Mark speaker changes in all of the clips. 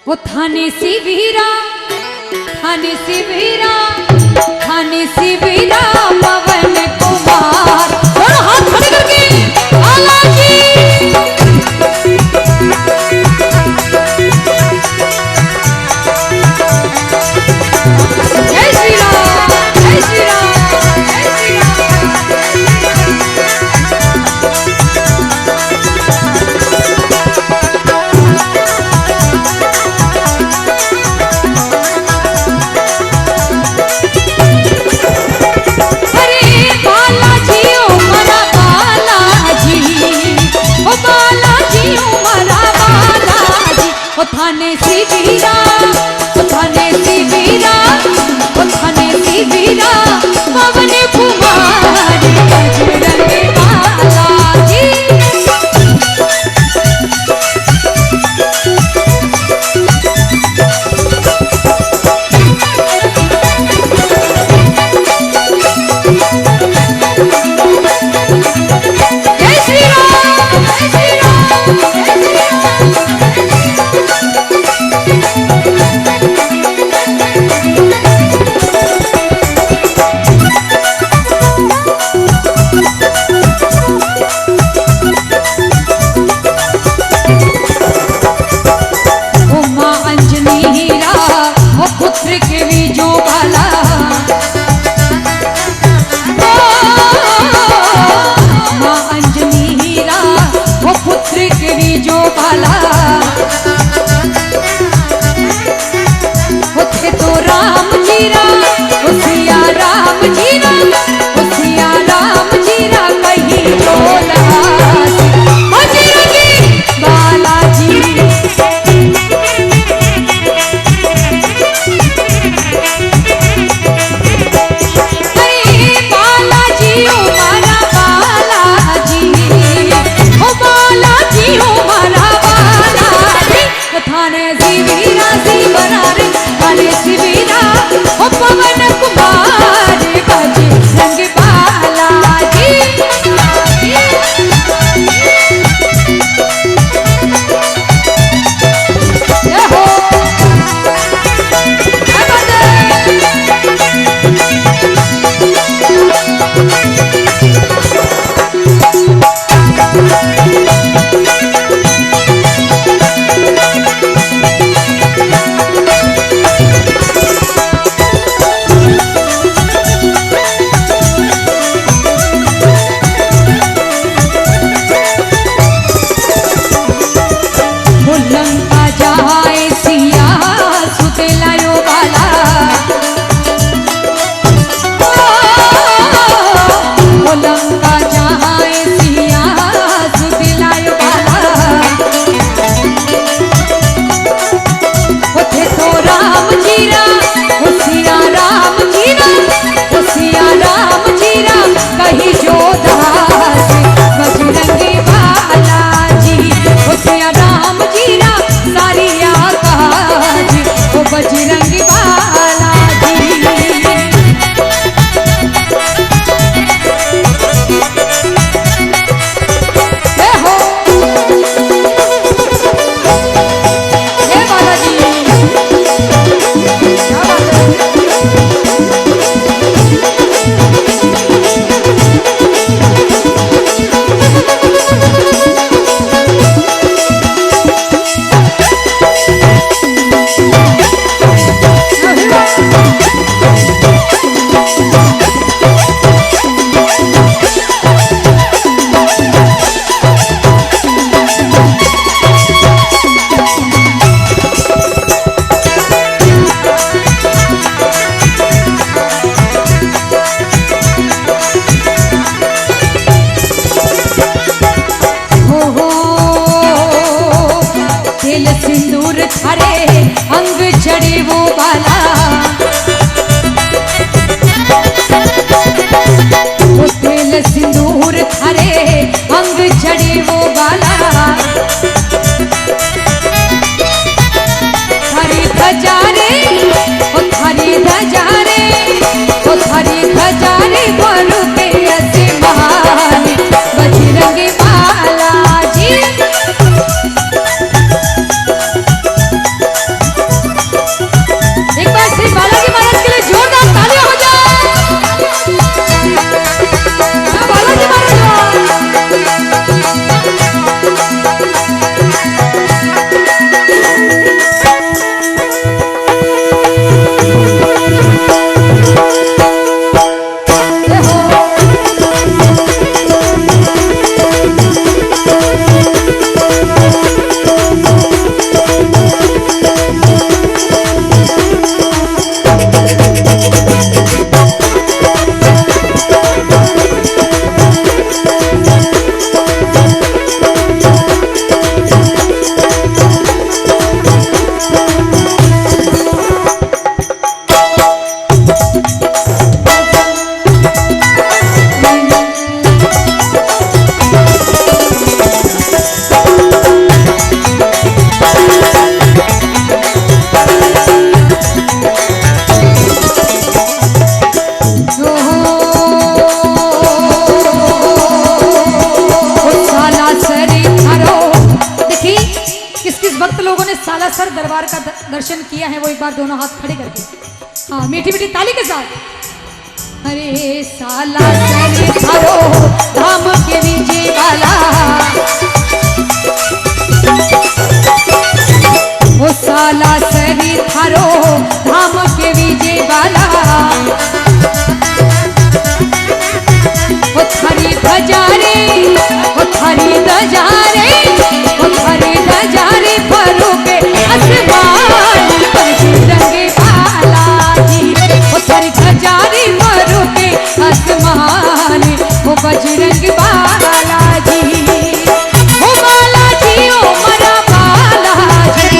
Speaker 1: वो थाने शिविरा थाने शिविरा थाने शिविरा पवन कुमार और हाथ खड़े करके आला जी जय श्री राम जय श्री राम जय श्री राम। थाने शिविरा थाने शिविरा थाने शिविरा पवन कुमार बजरंग बाला जी। जय श्री राम जय श्री राम जय श्री राम।
Speaker 2: किस किस भक्त लोगों ने सालासर दरबार का दर्शन किया है वो एक बार दोनों हाथ खड़े करके, हाँ मीठी मीठी ताली के साथ। अरे सालासर थारो धाम के विजय वाला, ओ सालासर थारो धाम के विजय वाला, ओ थारी धजारे, ओ थारी धजारे, ओ थारी धजारे फरो के आसमान बजरंग बालाजी, ओ थारी धजारे फरो के आसमान ओ बजरंग बालाजी, ओ बालाजी ओ मरा बालाजी,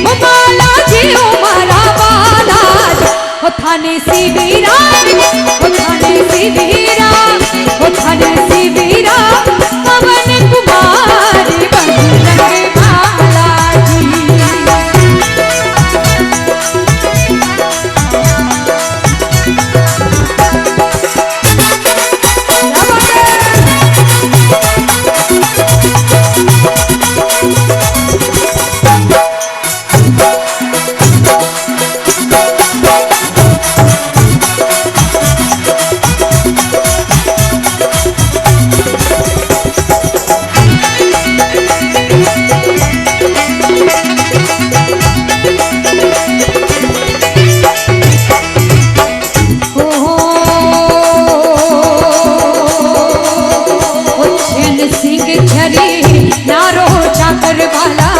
Speaker 2: ओ बालाजी ओ मरा बालाजी, ओ थाने शिविरा, ओ थाने शिविरा, ओ थाने शिविरा पवन कुमार बजरंग बालाजी। नारो चाकर वाला,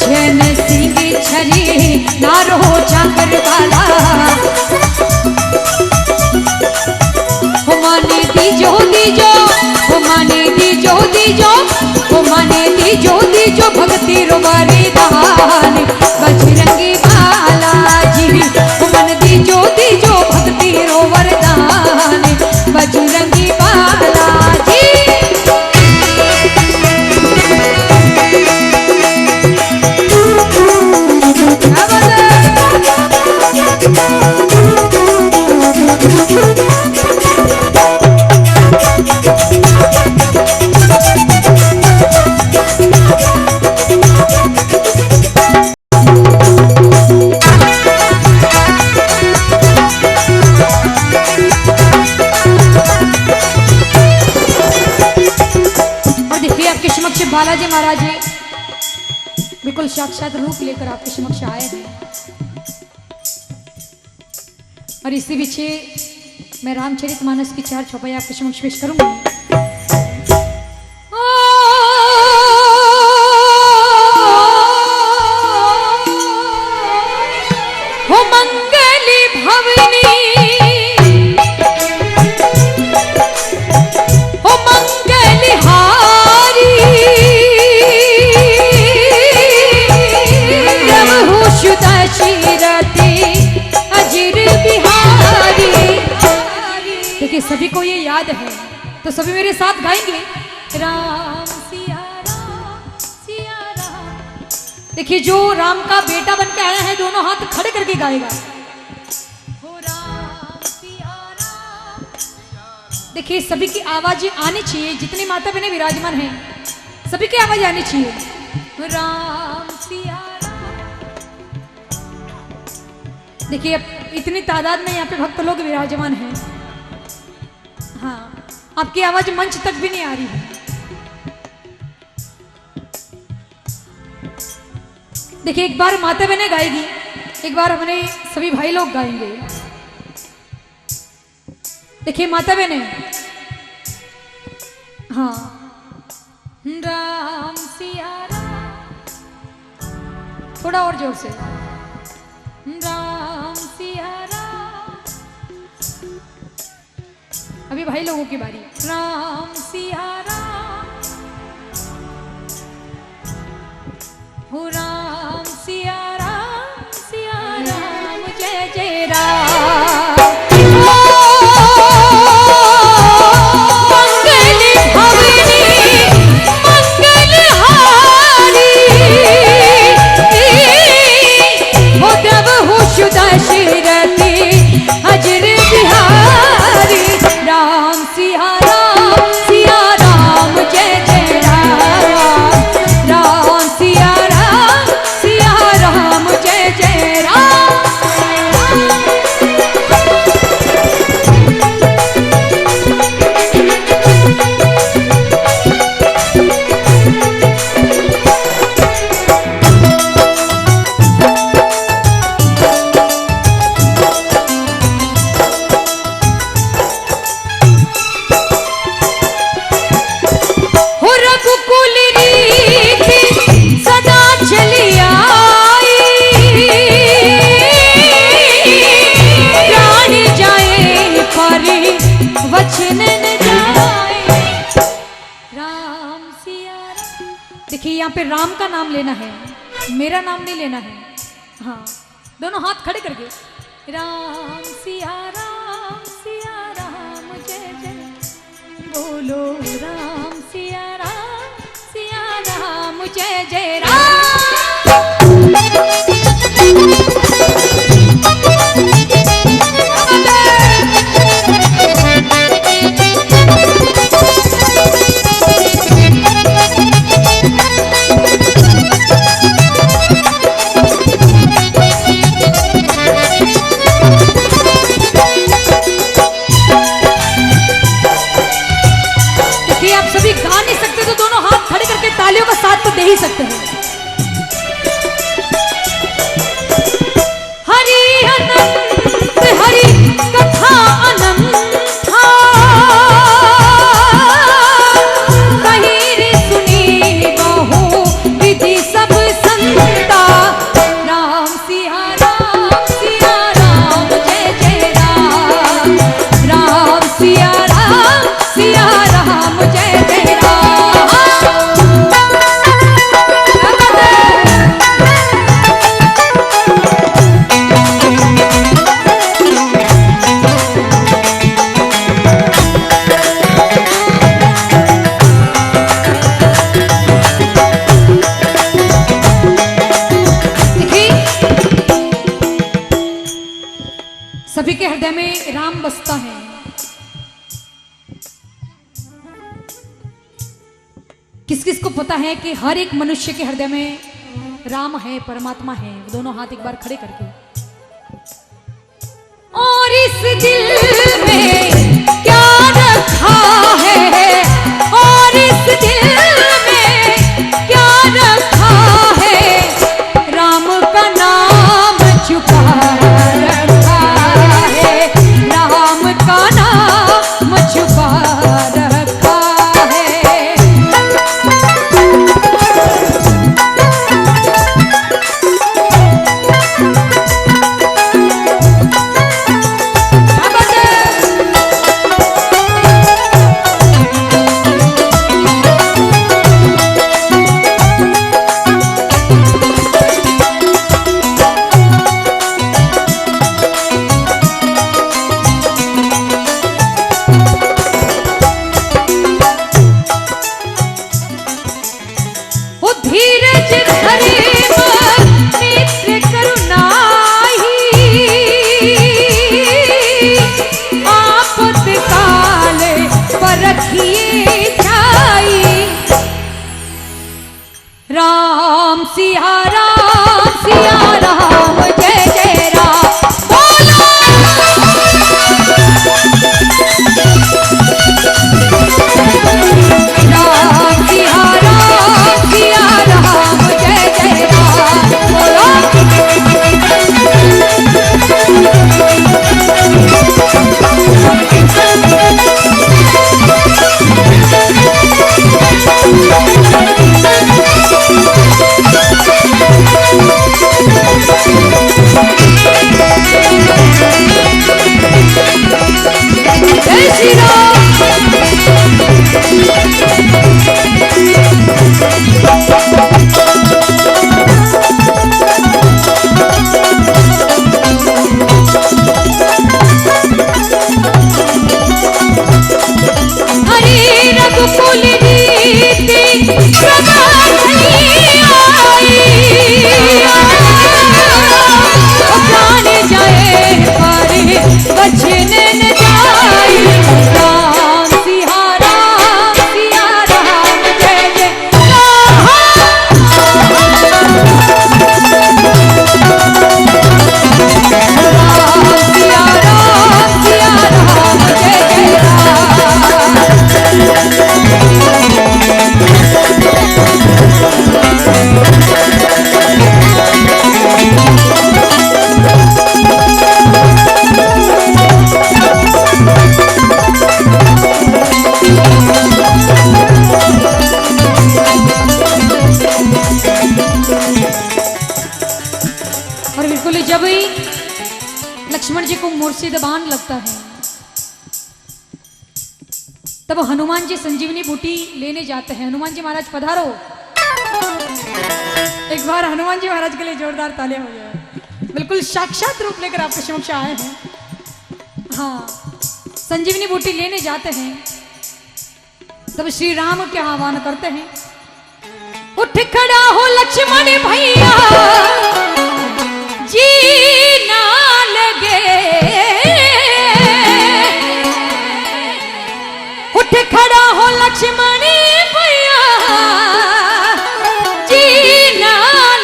Speaker 2: चैन सिंह छरी नारो चाकर वाला, हो माने दीजो दीजो, हो माने दीजो दीजो, हो माने दीजो दीजो भक्ति रो वरदान बजरंगी बालाजी, हो मन दीजो दीजो भक्ति रो वरदान बजरंगी बालाजी। बालाजी महाराज जी बिल्कुल साक्षात रूप लेकर आपके समक्ष आए हैं, और इसी पीछे मैं रामचरितमानस की 4 चौपाई आपके समक्ष पेश करूंगी। हो मंगली भवनी, हो मंगली हारी, अजीर बिहारी। देखिए सभी को ये याद है तो सभी मेरे साथ गाएंगे, राम सिया राम सिया राम। देखिए जो राम का बेटा बन के आया है दोनों हाथ खड़े करके गाएगा, हो राम सिया राम। देखिए सभी की आवाज आनी चाहिए, जितनी माता बहनें विराजमान हैं सभी की आवाज आनी चाहिए, राम सिया। देखिए इतनी तादाद में यहाँ पे भक्त लोग विराजमान हैं, हाँ आपकी आवाज मंच तक भी नहीं आ रही है। देखिए एक बार माता बहनें गाएगी, एक बार हमारे सभी भाई लोग गाएंगे। देखिए माता बहनें, हाँ राम सिया राम, थोड़ा और जोर से, राम सिया राम। अभी भाई लोगों की बारी, राम सिया राम, हो राम सिया राम जय जय राम। मंगल भवनी मंगल हारी, हो देव हो शुदा दशरथी अजर बिहारी, राम सिया राम सिया यहाँ पे राम का नाम लेना है, मेरा नाम नहीं लेना है। हाँ, दोनों हाथ खड़े करके राम सिया राम जय जय बोलो, राम सिया राम जय जय राम। आप सभी गा नहीं सकते तो दोनों हाथ खड़े करके तालियों का साथ तो दे ही सकते हैं। हरि अनंत हरि कथा अनंत कहीं रे सुनी बहु विधि सब संता, राम सिया राम जय जय राम, राम सिया राम जय जय राम। सभी के हृदय में राम बसता है। किस किस को पता है कि हर एक मनुष्य के हृदय में राम है, परमात्मा है? दोनों हाथ एक बार खड़े करके। और इस दिल में क्या रखा है, और इस दिल में क्या रखा है, राम का नाम छुपा रखा है, राम का नाम छुपा रखा है। राम सिया राम जय जय राम बोलो। राम सिया राम जय जय राम बोलो। जय श्री राम। हरि रघुकुल रीति सदा नहीं आई, जान जाए पर बचन न जाए। राम सिया राम जय जय राम। सिया राम जय जय और बिल्कुल जब ही लक्ष्मण जी को मुर्शिद बाण लगता है तब हनुमान जी संजीवनी बूटी लेने जाते हैं। हनुमान जी महाराज पधारो। एक बार हनुमान जी महाराज के लिए जोरदार तालियां हो जाए। बिल्कुल साक्षात रूप लेकर आपके समक्ष आए हैं। हाँ, संजीवनी बूटी लेने जाते हैं तब श्री राम क्या आह्वान करते हैं, उठ खड़ा हो लक्ष्मण भैया जी ना लगे, उठ खड़ा हो लक्ष्मण भैया जी ना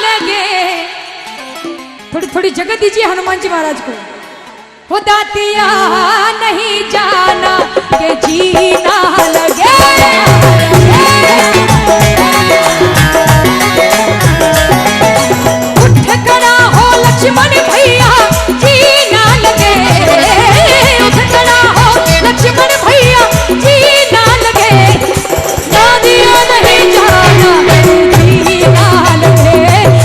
Speaker 2: लगे। थोड़ी थोड़ी जगह दीजिए हनुमान जी महाराज को। वो दातिया नहीं जाना के जी ना लगे, उठ खड़ा हो लक्ष्मण भैया जी ना लगे, उठ खड़ा हो लक्ष्मण भैया जी ना लगे, दातिया नहीं जाना के जी ना लगे,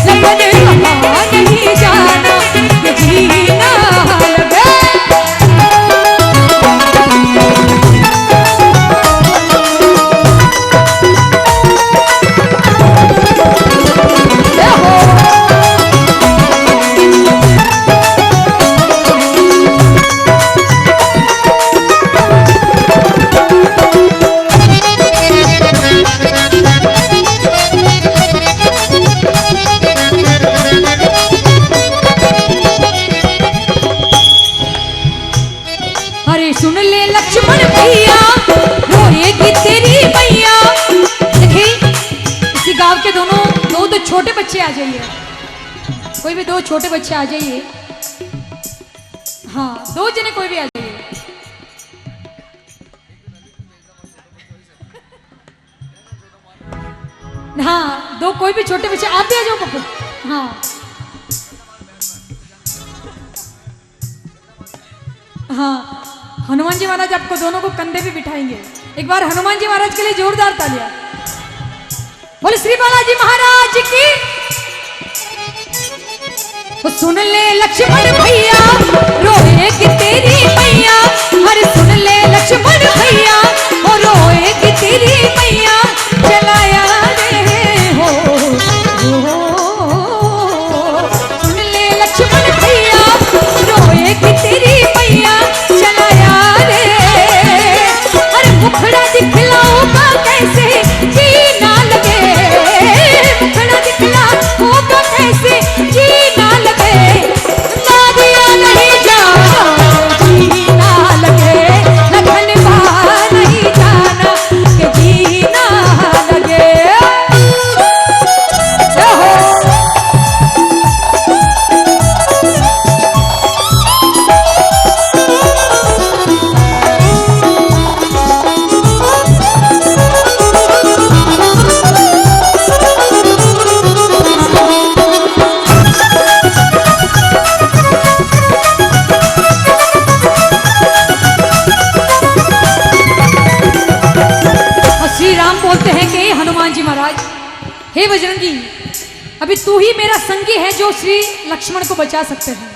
Speaker 2: लगन कहा नहीं जाना के जी ना लगे। अरे सुन ले लक्ष्मण भैया रोएगी तेरी मैया। देखिए इसी गांव के दो तो छोटे बच्चे आ जाइए, कोई भी दो छोटे बच्चे आ जाइए। हाँ, दो जने कोई भी आ जाइए। हाँ, दो कोई भी छोटे बच्चे आप भी आ जाओ पप्पू। हाँ हाँ, हनुमान जी महाराज आपको दोनों को कंधे पे बिठाएंगे। एक बार हनुमान जी महाराज के लिए जोरदार तालियां। बोले श्री बालाजी महाराज की। तो सुन ले लक्ष्मण भैया रोएगी तेरी मैया, अरे सुन ले लक्ष्मण भैया और रोएगी तेरी मैया, चलाया रे हो, सुन ले लक्ष्मण भैया रोएगी तेरी मैया, चलाया रे। अरे मुखड़ा दिखलाऊंगा कैसे जी ना लगे, मुखड़ा दिखलाऊंगा कैसे जी ना लगे, दादिया नहीं जाना जी ना लगे, लगनवा नहीं जाना कि जी ना लगे। हे बजरंगी, अभी तू ही मेरा संगी है जो श्री लक्ष्मण को बचा सकते हैं।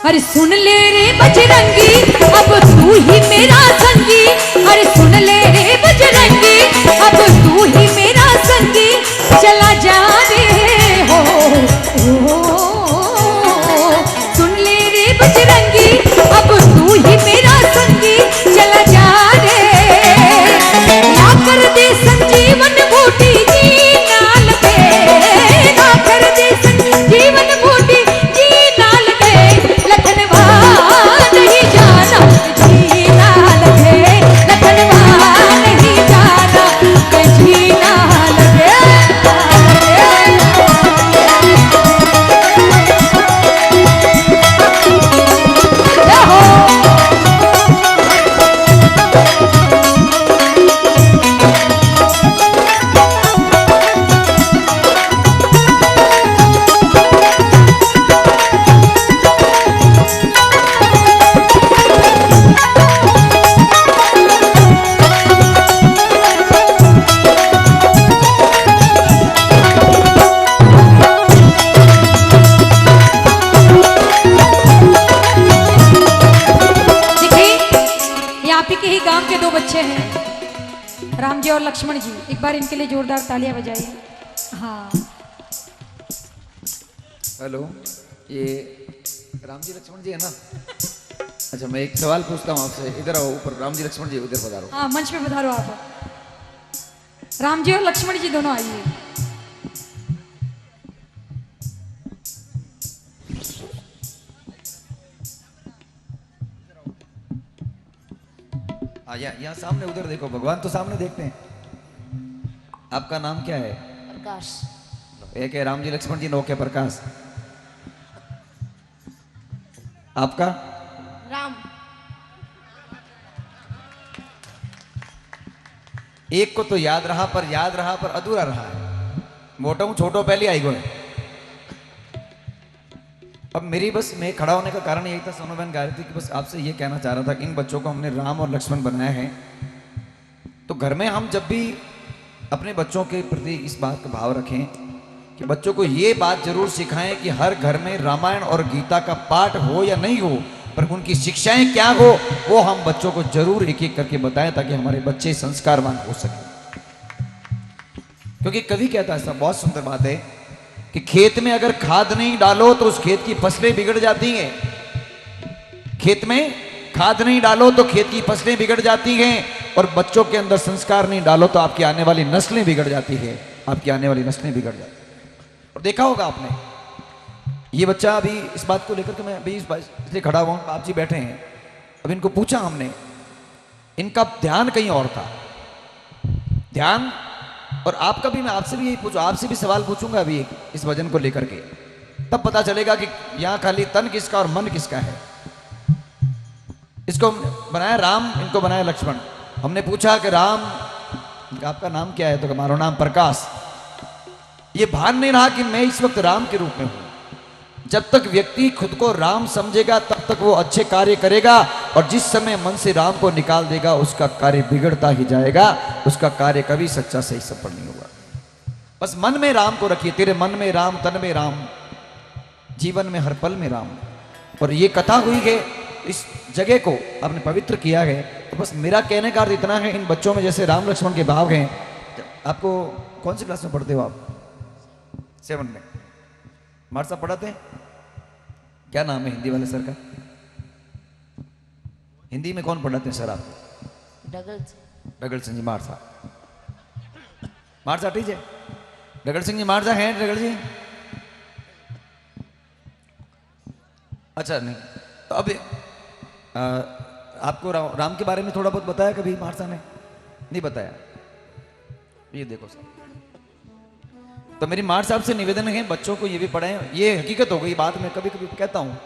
Speaker 2: अरे सुन ले रे बजरंगी अब तू ही मेरा संगी, अरे सुन ले रे बजरंगी अब तू ही मेरा संगी, चला जा रे हो, सुन ले रे बजरंगी अब तू ही मेरा संगी, चला जा रे, ना कर दे संजीवन बूटी जी ना लगे, ना कर दे संजीवन बूटी जी ना लगे, लखनवा नहीं जाना जी ना लगे, लखनवा नहीं जाना जी ना लगे। गांव के दो बच्चे हैं, राम जी और लक्ष्मण जी। एक बार इनके लिए जोरदार तालियां बजाइए। हाँ
Speaker 3: हेलो, ये राम जी लक्ष्मण जी है ना? अच्छा, मैं एक सवाल पूछता हूँ आपसे। इधर आओ ऊपर, राम जी लक्ष्मण जी उधर पधारो।
Speaker 2: हाँ, मंच पे पधारो आप। राम जी और लक्ष्मण जी दोनों आइए।
Speaker 3: यहाँ सामने उधर देखो, भगवान तो सामने देखते हैं। आपका नाम क्या है?
Speaker 1: प्रकाश।
Speaker 3: एक है राम जी लक्ष्मण जी, नौके प्रकाश। आपका?
Speaker 1: राम।
Speaker 3: एक को तो याद रहा पर अधूरा रहा है। मोटो छोटो पहले आई गो है। अब मेरी बस मैं खड़ा होने का कारण यही था, सोनू बहन गा रही थी कि बस आपसे ये कहना चाह रहा था, इन बच्चों को हमने राम और लक्ष्मण बनाया है, तो घर में हम जब भी अपने बच्चों के प्रति इस बात का भाव रखें कि बच्चों को ये बात जरूर सिखाएं कि हर घर में रामायण और गीता का पाठ हो या नहीं हो, पर उनकी शिक्षाएं क्या हो वो हम बच्चों को जरूर एक एक करके बताएं, ताकि हमारे बच्चे संस्कारवान हो सके। क्योंकि कवि कहता है, ऐसा बहुत सुंदर बात है कि खेत में अगर खाद नहीं डालो तो उस खेत की फसलें बिगड़ जाती हैं। खेत में खाद नहीं डालो तो खेत की फसलें बिगड़ जाती हैं, और बच्चों के अंदर संस्कार नहीं डालो तो आपकी आने वाली नस्लें बिगड़ जाती है। आपकी आने वाली नस्लें बिगड़ जाती है। और देखा होगा आपने, ये बच्चा अभी इस बात को लेकर के, मैं अभी इस बात इसलिए खड़ा हुआ हूं, आप जी बैठे हैं, अब इनको पूछा हमने, इनका ध्यान कहीं और था। ध्यान, और आपका भी, मैं आपसे भी यही पूछूं, आपसे भी सवाल पूछूंगा अभी इस भजन को लेकर के, तब पता चलेगा कि यहां खाली तन किसका और मन किसका है। इसको बनाया राम, इनको बनाया लक्ष्मण। हमने पूछा कि राम आपका नाम क्या है, तो हमारा नाम प्रकाश। ये भान नहीं रहा कि मैं इस वक्त राम के रूप में हूं। जब तक व्यक्ति खुद को राम समझेगा तब तक वो अच्छे कार्य करेगा, और जिस समय मन से राम को निकाल देगा उसका कार्य बिगड़ता ही जाएगा, उसका कार्य कभी सच्चा सही सफल नहीं होगा। बस मन में राम को रखिए, तेरे मन में राम, तन में राम, जीवन में हर पल में राम। और ये कथा हुई है, इस जगह को आपने पवित्र किया है। तो बस मेरा कहने का अर्थ इतना है, इन बच्चों में जैसे राम लक्ष्मण के भाव हैं। आपको कौन सी क्लास में पढ़ते हो आप? 7 में। मार साहब पढ़ाते हैं? क्या नाम है हिंदी वाले सर का? हिंदी में कौन पढ़ाते हैं सर आप? डगल सिंह जी मार साहब। मार साहब ठीक है, डगल सिंह जी मार साहब हैं डगल जी? अच्छा नहीं, तो अब आपको राम के बारे में थोड़ा बहुत बताया कभी मार साहब ने? नहीं बताया। ये देखो सर, तो मेरी मार साहब से निवेदन है, बच्चों को ये भी पढ़ाएं। ये हकीकत हो गई बात, मैं कभी कभी कहता हूँ,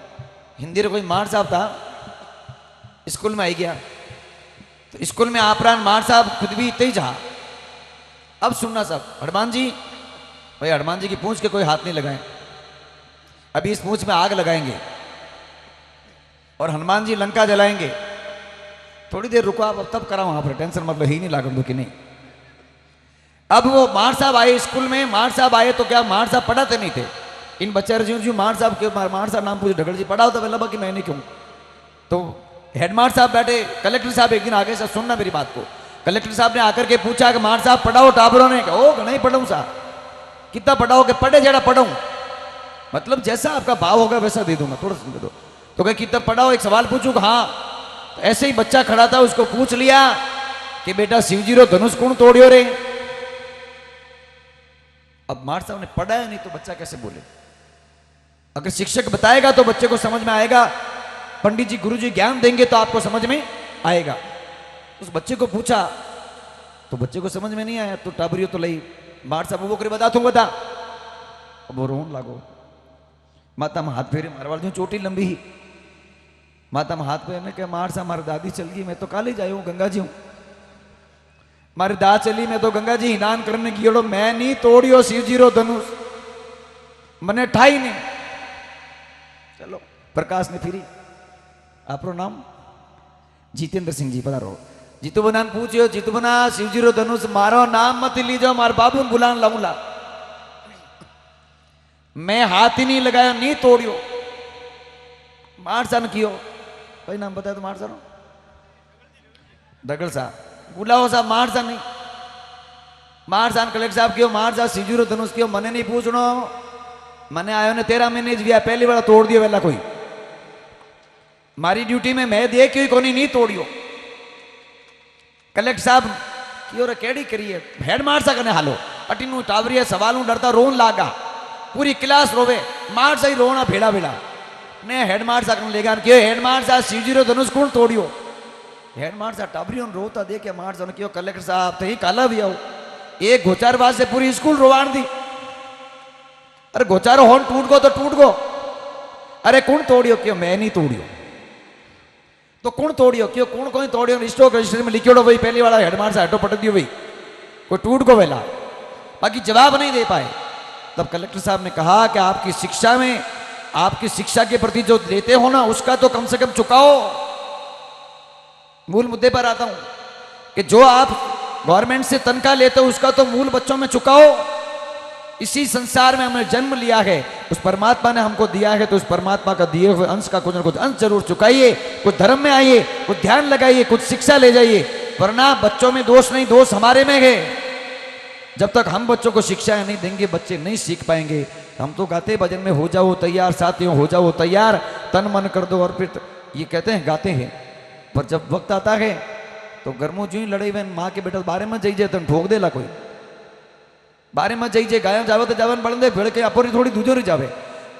Speaker 3: हिंदी में कोई मार साहब था, स्कूल में आई गया, तो स्कूल में आपरान मार साहब खुद भी इतने ही चाह। अब सुनना सब, हनुमान जी, भाई हनुमान जी की पूंछ के कोई हाथ नहीं लगाए, अभी इस पूंछ में आग लगाएंगे और हनुमान जी लंका जलाएंगे। थोड़ी देर रुको आप, अब तब करा वहां पर, टेंशन मतलब ही नहीं लागत दो कि नहीं। अब वो मार साहब आए स्कूल में, मार साहब आए तो क्या मार साहब पढ़ाते नहीं थे इन बच्चे जो मार साहब के, मार साहब नाम पूछे, ढगल जी पढ़ाओ, तो लगा कि मैंने क्यों। तो हेडमास्टर साहब बैठे, कलेक्टर साहब एक दिन आगे से सुनना मेरी बात को, कलेक्टर साहब ने आकर के पूछा कि मार साहब पढ़ाओ टाबरों ने? ओ नहीं पढ़ाऊं साहब। कितना पढ़ाओगे? पढ़े जरा पढ़ाऊं, मतलब जैसा आपका भाव होगा वैसा दे दूंगा, थोड़ा सा दे दो। तो क्या कितना पढ़ाओ, एक सवाल पूछूंगा? हाँ। तो ऐसे ही बच्चा खड़ा था, उसको पूछ लिया कि बेटा शिवजीरो धनुष कौन तोड़ियो रे? अब मार साहब ने पढ़ाया नहीं तो बच्चा कैसे बोले? अगर शिक्षक बताएगा तो बच्चे को समझ में आएगा, पंडित जी गुरु जी ज्ञान देंगे तो आपको समझ में आएगा। उस बच्चे को पूछा तो बच्चे को समझ में नहीं आया, तो टाबरियो तो लई मार साहब वो करे बता तू बता। अब वो रोन लागो, माता में हाथ फेरे, मारवाड़ जो चोटी लंबी ही, माता में हाथ फेरने के, मार साहब मारी दादी चल गई, मैं तो काले जायो हूं, गंगा जी हूं, मारी दा चली, मैं तो गंगा जी हिनान करने की, मैं नहीं तोड़ियो शिवजीरो धनुष, मने ठाई नहीं। चलो प्रकाश ने फिरी। आपरो नाम? जितेंद्र सिंह जी, पधारो। जीतू बना पूछियो, जीतू बना शिवजीरो धनुष मारो नाम मत लीजो, मार बाबू बुलान लाऊंला, मैं हाथ ही नहीं लगाया, नहीं तोड़ियो। मार सा कियो, कोई नाम बताया तो मार सा दगड़ सा बुलाओ सा, मार सा नहीं, मार जान कलेक्टर साहब क्यों मार जा सीजूरो धनुष क्यों मने नहीं पूछनो मने आयो ने 13 महीने ज गया पहली बार तोड़ दियो वेला कोई मारी ड्यूटी में मैं दे क्यों कोनी नहीं तोड़ियो कलेक्टर साहब क्यों रे केड़ी करिए हेड मार सा कने हालो अटीनु टावरिया सवालों डरता रोन लागा पूरी क्लास रोवे मार सही रोना भेड़ा भेड़ा ने हेड मार सा कने लेगा क्यों हेड मार सा सीजूरो धनुष कौन तोड़ियो हेड मार सा टावरियों रोता देखे मार सा क्यों कलेक्टर साहब थे काला भी आओ एक घोचारबाज से पूरी स्कूल रोवान दी अरे घोचारो होन टूट गो तो टूट गो अरे कौन तोड़ियो क्यों मैं नहीं तोड़ियो तो कौन तोड़ियो क्यों कौन कोई तोड़ियो स्टॉक रजिस्टर में लिखियो भाई पहली वाला हेडमार से हटो पटक दियो भाई कोई टूट गो वेला बाकी जवाब नहीं दे पाए तब कलेक्टर साहब ने कहा कि आपकी शिक्षा में आपकी शिक्षा के प्रति जो देते हो ना उसका तो कम से कम चुकाओ मूल मुद्दे पर आता हूं कि जो आप गवर्नमेंट से तनख्वाह लेते हो उसका तो मूल बच्चों में चुकाओ इसी संसार में हमने जन्म लिया है उस परमात्मा ने हमको दिया है तो उस परमात्मा का दिए हुए अंश का कुछ न कुछ अंश जरूर चुकाइए कुछ धर्म में आइए कुछ ध्यान लगाइए कुछ शिक्षा ले जाइए वरना बच्चों में दोष नहीं दोष हमारे में है जब तक हम बच्चों को शिक्षाएं नहीं देंगे बच्चे नहीं सीख पाएंगे हम तो गाते भजन में हो जाओ तैयार साथियों हो जाओ तैयार तन मन कर दो और फिर ये कहते हैं गाते हैं पर जब वक्त आता है तो गर्मों जो ही लड़े हुए माँ के बेटा बारे में जाइए तन ठोक देला कोई बारे में जाइए गाय जावे तो जावन बढ़ दे भिड़ के अपनी थोड़ी दूजोरी जावे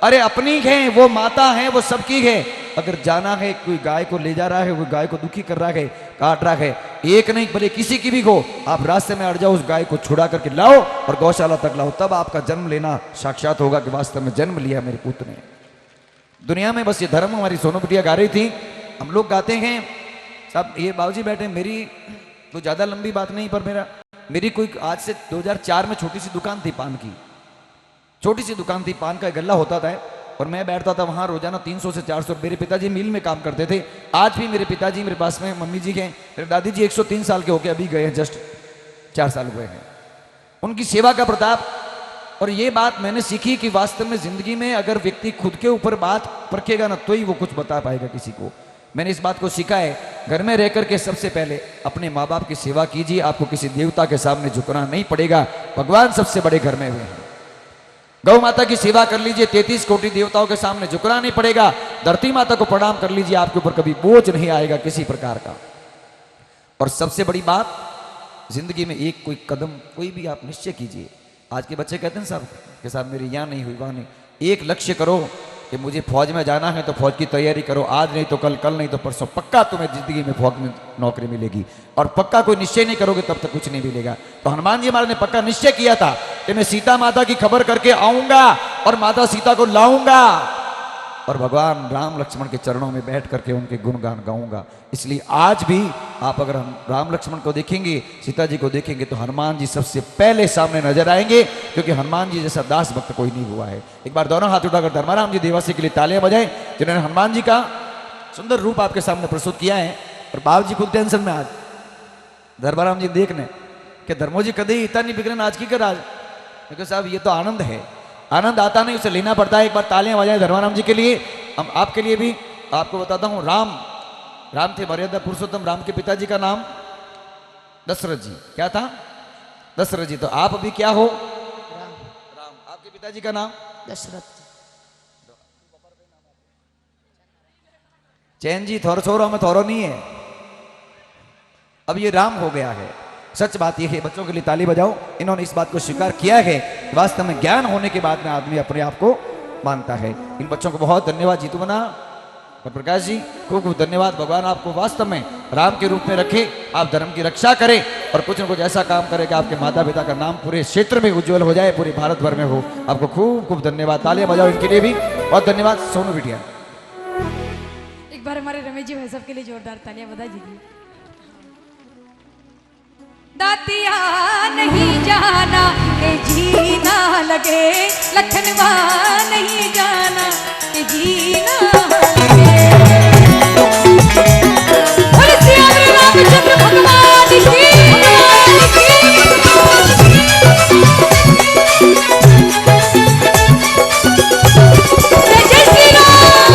Speaker 3: अरे अपनी है वो माता है वो सबकी है अगर जाना है कोई गाय को ले जा रहा है कोई गाय को दुखी कर रहा है काट रहा है एक नहीं भले किसी की भी हो आप रास्ते में अड़ जाओ उस गाय को छुड़ा करके लाओ और गौशाला तक लाओ तब आपका जन्म लेना साक्षात होगा कि वास्तव में जन्म लिया मेरे पुत्र ने दुनिया में बस ये धर्म हमारी सोनू बिटिया गा रही थी हम लोग गाते हैं सब ये बाबूजी बैठे मेरी तो ज्यादा लंबी बात नहीं पर मेरी कोई आज से 2004 में छोटी सी दुकान थी पान की छोटी सी दुकान थी पान का गल्ला होता था और मैं बैठता था वहां रोजाना 300 से 400 मेरे पिताजी मिल में काम करते थे आज भी मेरे पिताजी मेरे पास में मम्मी जी हैं मेरे दादी जी 103 साल के होके अभी गए हैं जस्ट 4 साल हुए हैं उनकी सेवा का प्रताप और ये बात मैंने सीखी कि वास्तव में जिंदगी में अगर व्यक्ति खुद के ऊपर बात परखेगा ना तो ही वो कुछ बता पाएगा किसी को मैंने इस बात को सीखा है घर में रहकर के सबसे पहले अपने माँ बाप की सेवा कीजिए आपको किसी देवता के सामने झुकना नहीं पड़ेगा भगवान सबसे बड़े घर में हुए हैं गौ माता की सेवा कर लीजिए 33 कोटि देवताओं के सामने झुकना नहीं पड़ेगा धरती माता को प्रणाम कर लीजिए आपके ऊपर कभी बोझ नहीं आएगा किसी प्रकार का और सबसे बड़ी बात जिंदगी में एक कोई कदम कोई भी आप निश्चय कीजिए आज के बच्चे कहते हैं साहब के साथ मेरी यहाँ नहीं हुई वहां नहीं एक लक्ष्य करो कि मुझे फौज में जाना है तो फौज की तैयारी करो आज नहीं तो कल कल नहीं तो परसों पक्का तुम्हें जिंदगी में फौज में नौकरी मिलेगी और पक्का कोई निश्चय नहीं करोगे तब तक कुछ नहीं मिलेगा तो हनुमान जी महाराज ने पक्का निश्चय किया था कि मैं सीता माता की खबर करके आऊंगा और माता सीता को लाऊंगा और भगवान राम लक्ष्मण के चरणों में बैठ करके उनके गुणगान गाऊंगा इसलिए आज भी आप अगर हम राम लक्ष्मण को देखेंगे सीता जी को देखेंगे तो हनुमान जी सबसे पहले सामने नजर आएंगे क्योंकि हनुमान जी जैसा दास भक्त कोई नहीं हुआ है एक बार दोनों हाथ उठाकर धर्माराम जी देवासी के लिए तालियां बजाएं जिन्होंने हनुमान जी का सुंदर रूप आपके सामने प्रस्तुत किया है और बाबू जी खुद टेंशन में आज धर्माराम जी देखने कि धर्मो जी कभी इतना नहीं बिगड़न आज की कर आज क्योंकि साहब ये तो आनंद है आनंद आता नहीं उसे लेना पड़ता है एक बार तालियां बजाएं धर्माराम जी के लिए हम आपके लिए भी आपको बताता हूं राम थे मर्यादा पुरुषोत्तम राम के पिताजी का नाम दशरथ जी क्या था दशरथ जी तो आप अभी क्या हो राम आपके पिताजी का नाम
Speaker 1: दशरथ
Speaker 3: चैन जी थोरो छोरो में थोरो नहीं है अब ये राम हो गया है सच बात यह है बच्चों के लिए ताली बजाओ इन्होंने इस बात को स्वीकार किया है वास्तव में ज्ञान होने के बाद में आदमी अपने आप को मानता है इन बच्चों को बहुत धन्यवाद जीतू बना और प्रकाश जी खूब खूब धन्यवाद भगवान आपको वास्तव में राम के रूप में रखे आप धर्म की रक्षा करें और कुछ न कुछ ऐसा काम करें कि आपके माता पिता का नाम पूरे क्षेत्र में उज्जवल हो जाए पूरे भारत भर में हो आपको खूब खूब धन्यवाद तालियां बजाओ इनके लिए भी बहुत धन्यवाद सोनू बिटिया
Speaker 2: एक बार हमारे रमेश जी भाई साहब के लिए जोरदार तालियां बजा दीजिए दातिया नहीं जाना के जीना लगे लखनवा नहीं जाना के जीना लगे बोले श्री रामचंद्र भगवान की जय श्री राम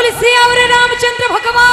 Speaker 2: बोले सियावर रामचंद्र भगवान